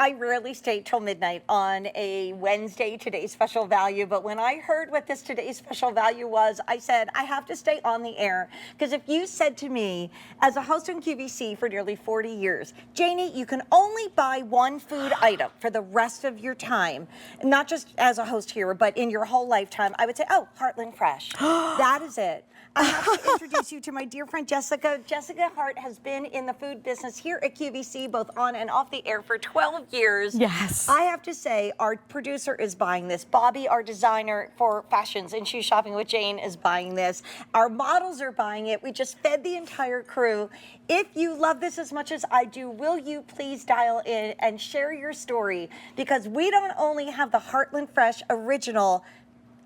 I rarely stay till midnight on a Wednesday, today's special value, but when I heard what this today's special value was, I said, I have to stay on the air. Because if you said to me, as a host on QVC for nearly 40 years, Janie, you can only buy one food item for the rest of your time, not just as a host here, but in your whole lifetime, I would say, oh, Heartland Fresh. That is it. I have to introduce you to my dear friend Jessica. Jessica Hart has been in the food business here at QVC, both on and off the air, for 12 years. Yes. I have to say, our producer is buying this. Bobby, our designer for fashions and shoe shopping with Jane, is buying this. Our models are buying it. We just fed the entire crew. If you love this as much as I do, will you please dial in and share your story? Because we don't only have the Heartland Fresh original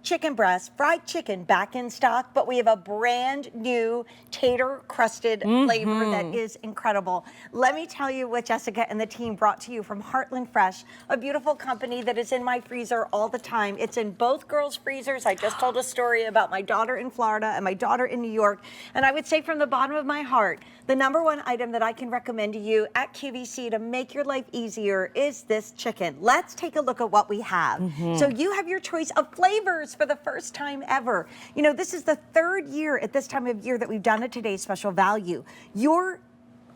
chicken breast, fried chicken back in stock, but we have a brand new tater-crusted flavor that is incredible. Let me tell you what Jessica and the team brought to you from Heartland Fresh, a beautiful company that is in my freezer all the time. It's in both girls' freezers. I just told a story about my daughter in Florida and my daughter in New York, and I would say from the bottom of my heart, the #1 item that I can recommend to you at QVC to make your life easier is this chicken. Let's take a look at what we have. So you have your choice of flavors for the first time ever. You know, this is the 3rd year at this time of year that we've done a today's special value. Your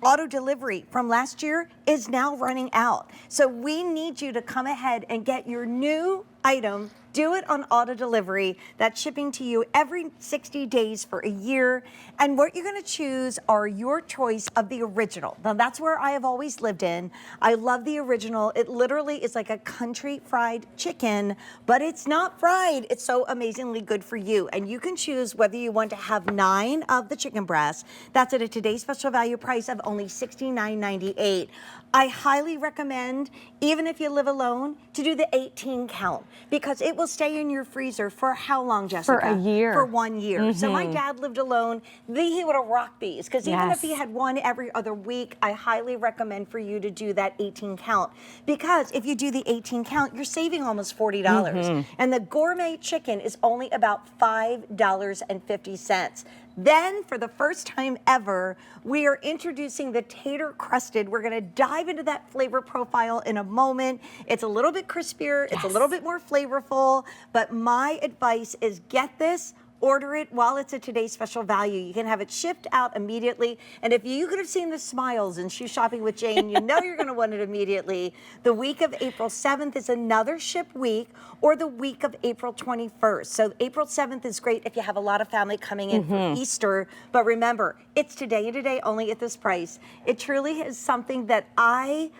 auto delivery from last year is now running out. So we need you to come ahead and get your new item. Do it on auto delivery. That's shipping to you every 60 days for a year. And what you're gonna choose are your choice of the original. Now that's where I have always lived in. I love the original. It literally is like a country fried chicken, but it's not fried. It's so amazingly good for you. And you can choose whether you want to have 9 of the chicken breasts. That's at a today's special value price of only $69.98. I highly recommend, even if you live alone, to do the 18 count because it will stay in your freezer for how long, Jessica? For a year. For 1 year. So my dad lived alone. He would have rocked these because even if he had one every other week, I highly recommend for you to do that 18 count because if you do the 18 count, you're saving almost $40. And the gourmet chicken is only about $5.50. Then, for the first time ever, we are introducing the Tater-Crusted. We're gonna dive into that flavor profile in a moment. It's a little bit crispier, it's a little bit more flavorful, but my advice is get this, order it while it's at today's special value. You can have it shipped out immediately. And if you could have seen the smiles in Shoe Shopping with Jane, you know you're gonna want it immediately. The week of April 7th is another ship week, or the week of April 21st. So April 7th is great if you have a lot of family coming in for Easter. But remember, it's today and today only at this price. It truly is something that I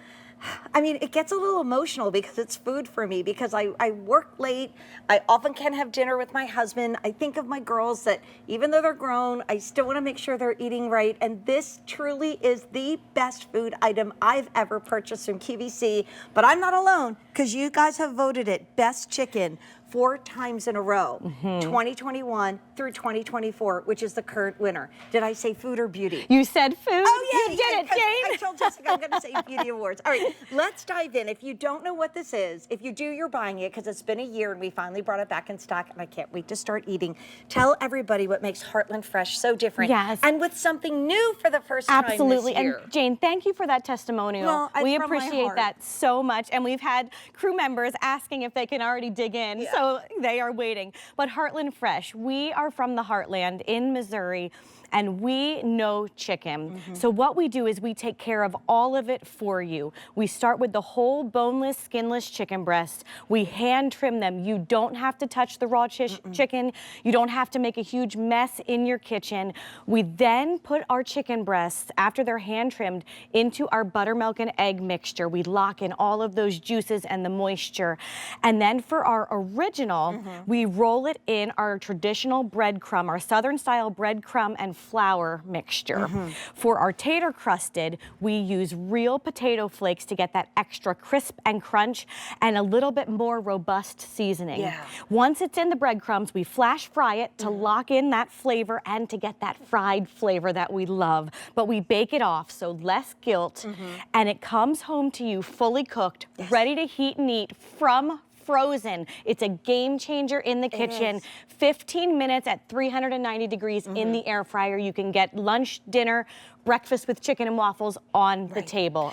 mean, it gets a little emotional because it's food for me because I work late. I often can't have dinner with my husband. I think of my girls that even though they're grown, I still want to make sure they're eating right. And this truly is the best food item I've ever purchased from QVC. But I'm not alone because you guys have voted it best chicken 4 times in a row, 2021 through 2024, which is the current winner. Did I say food or beauty? You said food. Oh, yeah, you did it, Jane. I told Jessica I'm going to say beauty awards. All right, let's dive in. If you don't know what this is, if you do, you're buying it because it's been a year and we finally brought it back in stock and I can't wait to start eating. Tell everybody what makes Heartland Fresh so different. Yes. And with something new for the first time Absolutely. this year. And Jane, thank you for that testimonial. Well, we from my appreciate heart. that so much. And we've had crew members asking if they can already dig in. Yeah. So they are waiting. But Heartland Fresh, we are from the Heartland in Missouri. And we know chicken. So what we do is we take care of all of it for you. We start with the whole boneless, skinless chicken breasts. We hand trim them. You don't have to touch the raw chicken. You don't have to make a huge mess in your kitchen. We then put our chicken breasts, after they're hand trimmed, into our buttermilk and egg mixture. We lock in all of those juices and the moisture. And then for our original, we roll it in our traditional breadcrumb, our Southern style breadcrumb and flour mixture. For our Tater-Crusted, we use real potato flakes to get that extra crisp and crunch and a little bit more robust seasoning. Once it's in the breadcrumbs, we flash fry it to lock in that flavor and to get that fried flavor that we love. But we bake it off, so less guilt, and it comes home to you fully cooked, ready to heat and eat from frozen. It's a game changer in the kitchen. 15 minutes at 390 degrees in the air fryer. You can get lunch, dinner, breakfast with chicken and waffles on the table.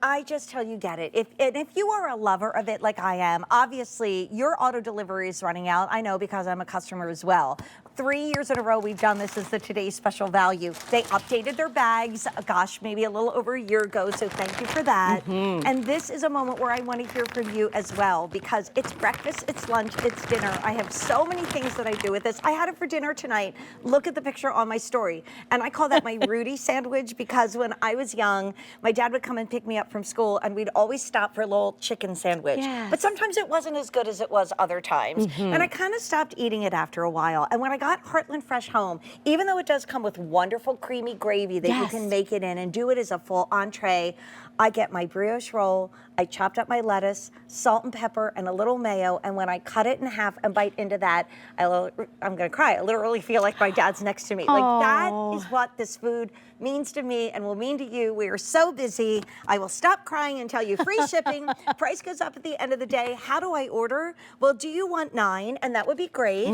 I just tell you, get it. If you are a lover of it like I am, obviously your auto delivery is running out. I know because I'm a customer as well. 3 years in a row we've done this as the Today's Special Value. They updated their bags, gosh, maybe a little over a year ago, so thank you for that. And this is a moment where I want to hear from you as well, because it's breakfast, it's lunch, it's dinner. I have so many things that I do with this. I had it for dinner tonight. Look at the picture on my story. And I call that my Rudy sandwich, because when I was young, my dad would come and pick me up from school and we'd always stop for a little chicken sandwich. Yes. But sometimes it wasn't as good as it was other times. And I kind of stopped eating it after a while. And when I got Heartland Fresh home, even though it does come with wonderful creamy gravy that you can make it in and do it as a full entree, I get my brioche roll, I chopped up my lettuce, salt and pepper, and a little mayo, and when I cut it in half and bite into that, I'm gonna cry. I literally feel like my dad's next to me. Like, that is what this food means to me and will mean to you. We are so busy. I will stop crying and tell you free shipping. Price goes up at the end of the day. How do I order? Well, do you want 9? And that would be great.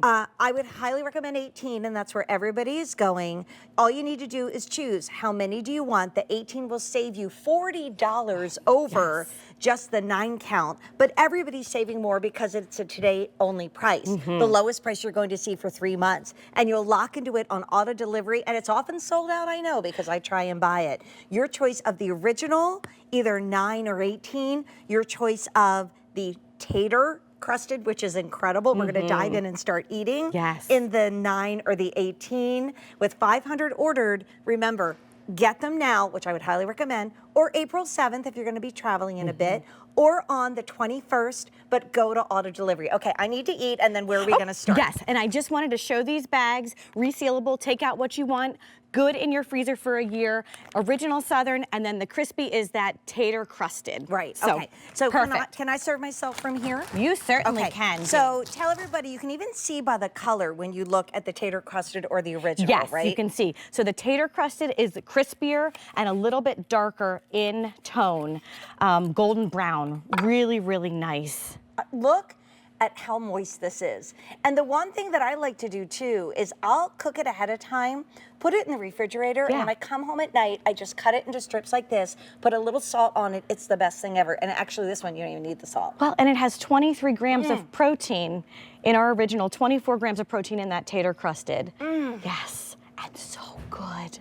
I would highly recommend 18, and that's where everybody is going. All you need to do is choose how many do you want. The 18 will save you $40 over just the 9 count, but everybody's saving more because it's a today only price. The lowest price you're going to see for 3 months, and you'll lock into it on auto delivery, and it's often sold out, I know, because I try and buy it. Your choice of the original, either 9 or 18, your choice of the Tater-Crusted, which is incredible. We're going to dive in and start eating in the 9 or the 18. With 500 ordered, remember, get them now, which I would highly recommend, or April 7th if you're going to be traveling in a bit, or on the 21st, but go to auto delivery. Okay, I need to eat, and then where are we going to start? Yes, and I just wanted to show these bags, resealable, take out what you want, good in your freezer for a year, original Southern, and then the crispy is that Tater-Crusted. Right, so, okay. So perfect. can I serve myself from here? You certainly can. So tell everybody, you can even see by the color when you look at the Tater-Crusted or the original, right? Yes, you can see. So the Tater-Crusted is crispier and a little bit darker in tone, golden brown, really, really nice. Look at how moist this is. And the one thing that I like to do too is I'll cook it ahead of time, put it in the refrigerator, and when I come home at night, I just cut it into strips like this, put a little salt on it. It's the best thing ever. And actually this one, you don't even need the salt. Well, and it has 23 grams of protein in our original, 24 grams of protein in that Tater-Crusted. Yes, and so good.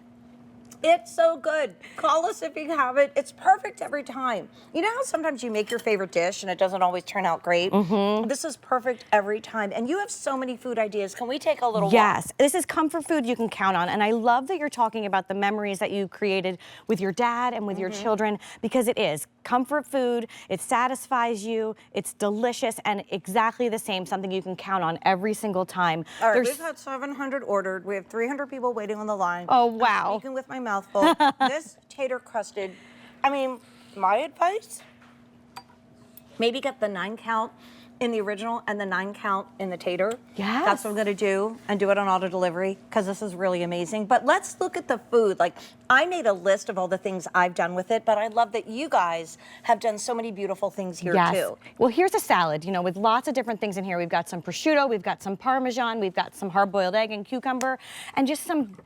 It's so good. Call us if you have it. It's perfect every time. You know how sometimes you make your favorite dish and it doesn't always turn out great? This is perfect every time. And you have so many food ideas. Can we take a little Yes, this is comfort food you can count on. And I love that you're talking about the memories that you created with your dad and with your children, because it is comfort food. It satisfies you. It's delicious and exactly the same, something you can count on every single time. All right, we've had 700 ordered. We have 300 people waiting on the line. Oh, wow. I'm speaking with my mouth full. This Tater-Crusted, I mean, my advice, maybe get the 9 count in the original and the 9 count in the Tater. Yes. That's what I'm gonna do, and do it on auto delivery, because this is really amazing. But let's look at the food. Like, I made a list of all the things I've done with it, but I love that you guys have done so many beautiful things here too. Well, here's a salad, you know, with lots of different things in here. We've got some prosciutto, we've got some Parmesan, we've got some hard-boiled egg and cucumber, and just some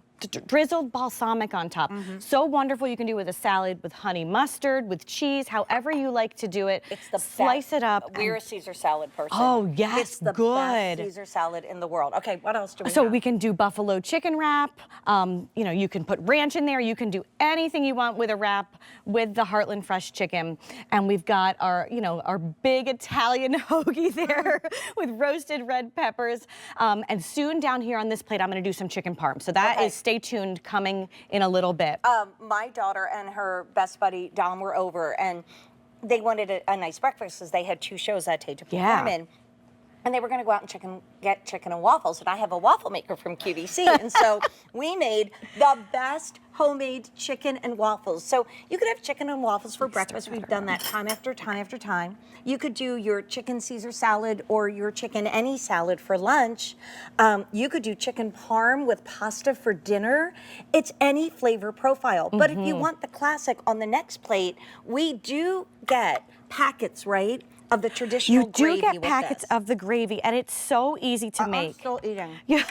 drizzled balsamic on top. So wonderful. You can do with a salad with honey mustard, with cheese, however you like to do it. It's the Slice best. it up. We're a Caesar salad person. Oh, yes, it's the best Caesar salad in the world. Okay, what else do we So have? we can do buffalo chicken wrap. You know, you can put ranch in there. You can do anything you want with a wrap with the Heartland Fresh chicken. And we've got our, you know, our big Italian hoagie there with roasted red peppers. And soon down here on this plate, I'm going to do some chicken parm. So that is, stay tuned, coming in a little bit. My daughter and her best buddy Dom were over, and they wanted a nice breakfast because they had 2 shows that day to perform in. And they were going to go out and get chicken and waffles. And I have a waffle maker from QVC. And so we made the best homemade chicken and waffles. So you could have chicken and waffles for breakfast. We've done that time after time after time. You could do your chicken Caesar salad or your chicken any salad for lunch. You could do chicken parm with pasta for dinner. It's any flavor profile. But if you want the classic on the next plate, we do get packets, right? Of the traditional gravy. You do get packets of the gravy, and it's so easy to make. I'm still eating. Yeah.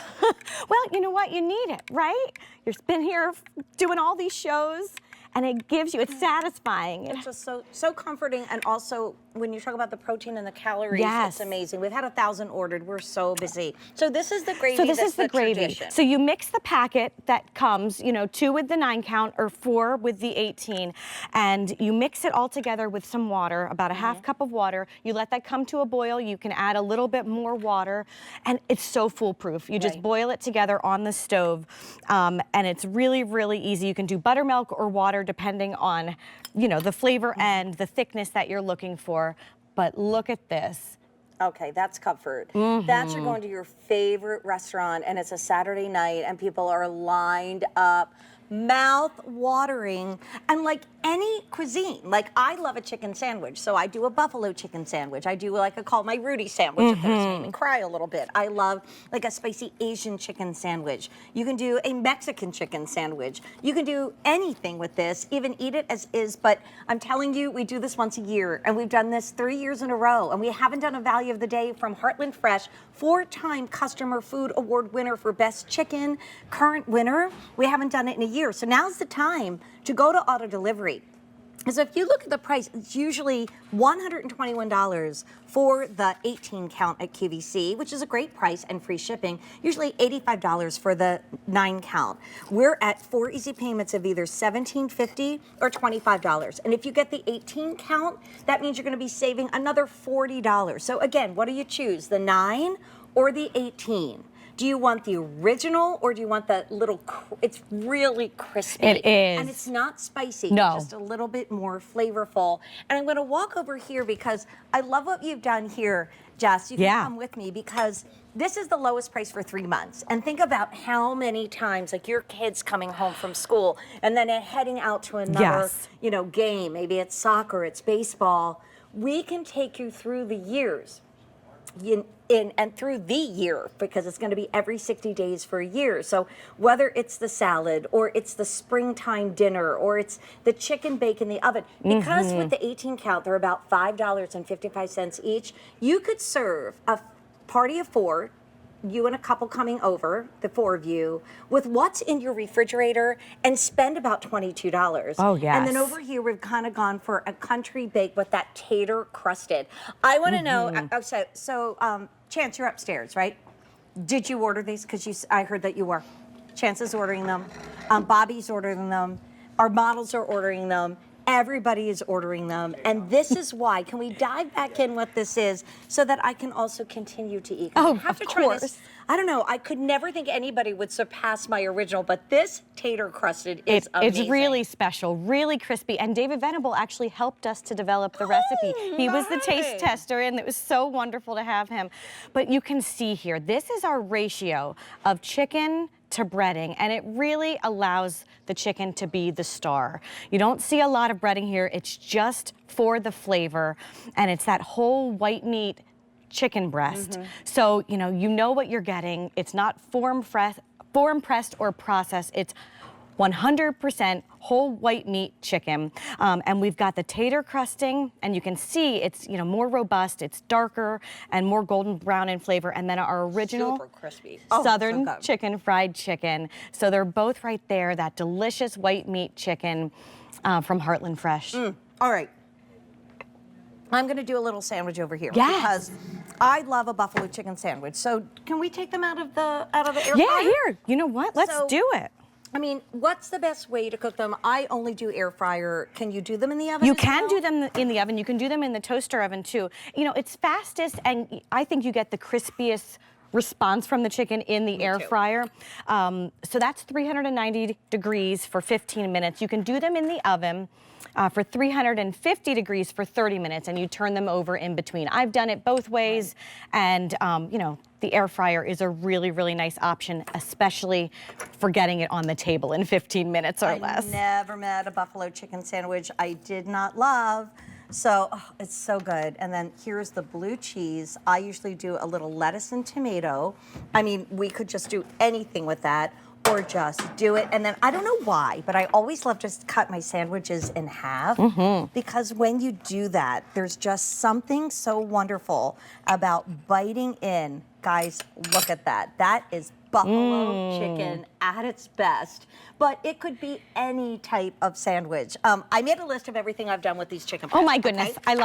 Well, you know what? You need it, right? You've been here doing all these shows, and it gives you, it's satisfying. It's just so comforting, and also when you talk about the protein and the calories, Yes. it's amazing. We've had 1,000 ordered. We're so busy. So this is the gravy. So this that's is the gravy. tradition. So you mix the packet that comes, you know, 2 with the 9 count or 4 with the 18, and you mix it all together with some water, about a half cup of water. You let that come to a boil. You can add a little bit more water, and it's so foolproof. You just boil it together on the stove, and it's really, really easy. You can do buttermilk or water depending on, you know, the flavor and the thickness that you're looking for. But look at this. Okay, that's comfort. That's you're going to your favorite restaurant, and it's a Saturday night, and people are lined up, mouth watering, and like any cuisine. Like, I love a chicken sandwich, so I do a buffalo chicken sandwich. I do like a Call My Rudy sandwich if there's made me cry a little bit. I love like a spicy Asian chicken sandwich. You can do a Mexican chicken sandwich. You can do anything with this, even eat it as is, but I'm telling you, we do this once a year, and we've done this 3 years in a row, and we haven't done a value of the day from Heartland Fresh, 4-time Customer Food Award winner for Best Chicken, current winner. We haven't done it in a year, so now's the time to go to auto delivery. So if you look at the price, it's usually $121 for the 18 count at QVC, which is a great price and free shipping. Usually $85 for the 9 count. We're at 4 easy payments of either $17.50 or $25. And if you get the 18 count, that means you're going to be saving another $40. So again, what do you choose, the 9 or the 18? Do you want the original, or do you want the little, it's really crispy. It is. And it's not spicy. No. It's just a little bit more flavorful. And I'm gonna walk over here because I love what you've done here, Jess. You can come with me because this is the lowest price for 3 months. And think about how many times, like your kids coming home from school and then heading out to another, you know, game. Maybe it's soccer, it's baseball. We can take you through the years. And through the year, because it's going to be every 60 days for a year. So whether it's the salad, or it's the springtime dinner, or it's the chicken bake in the oven, because with the 18 count, they're about $5.55 each, you could serve a party of 4, you and a couple coming over, the 4 of you, with what's in your refrigerator, and spend about $22. Oh, yes. And then over here, we've kind of gone for a country bake with that Tater-Crusted. I want to know, Chance, you're upstairs, right? Did you order these? Because I heard that you were. Chance is ordering them. Bobby's ordering them. Our models are ordering them. Everybody is ordering them, and this is why. Can we dive back in what this is so that I can also continue to eat? Oh, I have to of try course. this. I don't know. I could never think anybody would surpass my original, but this Tater-Crusted is amazing. It's really special, really crispy, and David Venable actually helped us to develop the recipe. He was the taste tester, and it was so wonderful to have him. But you can see here, this is our ratio of chicken to breading, and it really allows the chicken to be the star. You don't see a lot of breading here. It's just for the flavor, and it's that whole white meat chicken breast. So, you know what you're getting. It's not form pressed or processed. It's 100% whole white meat chicken. And we've got the tater crusting, and you can see it's more robust, it's darker and more golden brown in flavor. And then our original super crispy. Southern chicken, fried chicken. So they're both right there, that delicious white meat chicken from Heartland Fresh. All right. I'm going to do a little sandwich over here Yes. because I love a buffalo chicken sandwich. So can we take them out of the air fryer? Yeah, here. You know what? Let's do it. I mean, what's the best way to cook them? I only do air fryer. Can you do them in the oven? You as can well? do them in the oven. You can do them in the toaster oven too. It's fastest, and I think you get the crispiest response from the chicken in the air fryer. So that's 390 degrees for 15 minutes. You can do them in the oven for 350 degrees for 30 minutes, and you turn them over in between. I've done it both ways, and the air fryer is a really, really nice option, especially for getting it on the table in 15 minutes or less. I never met a buffalo chicken sandwich I did not love. So it's so good. And then here's the blue cheese. I usually do a little lettuce and tomato. I mean, we could just do anything with that, or just do it. And then I don't know why, but I always love just cut my sandwiches in half, because when you do that, there's just something so wonderful about biting in Guys, look at that. That is buffalo chicken at its best, but it could be any type of sandwich. I made a list of everything I've done with these chicken breasts. Oh my goodness, okay? I love it.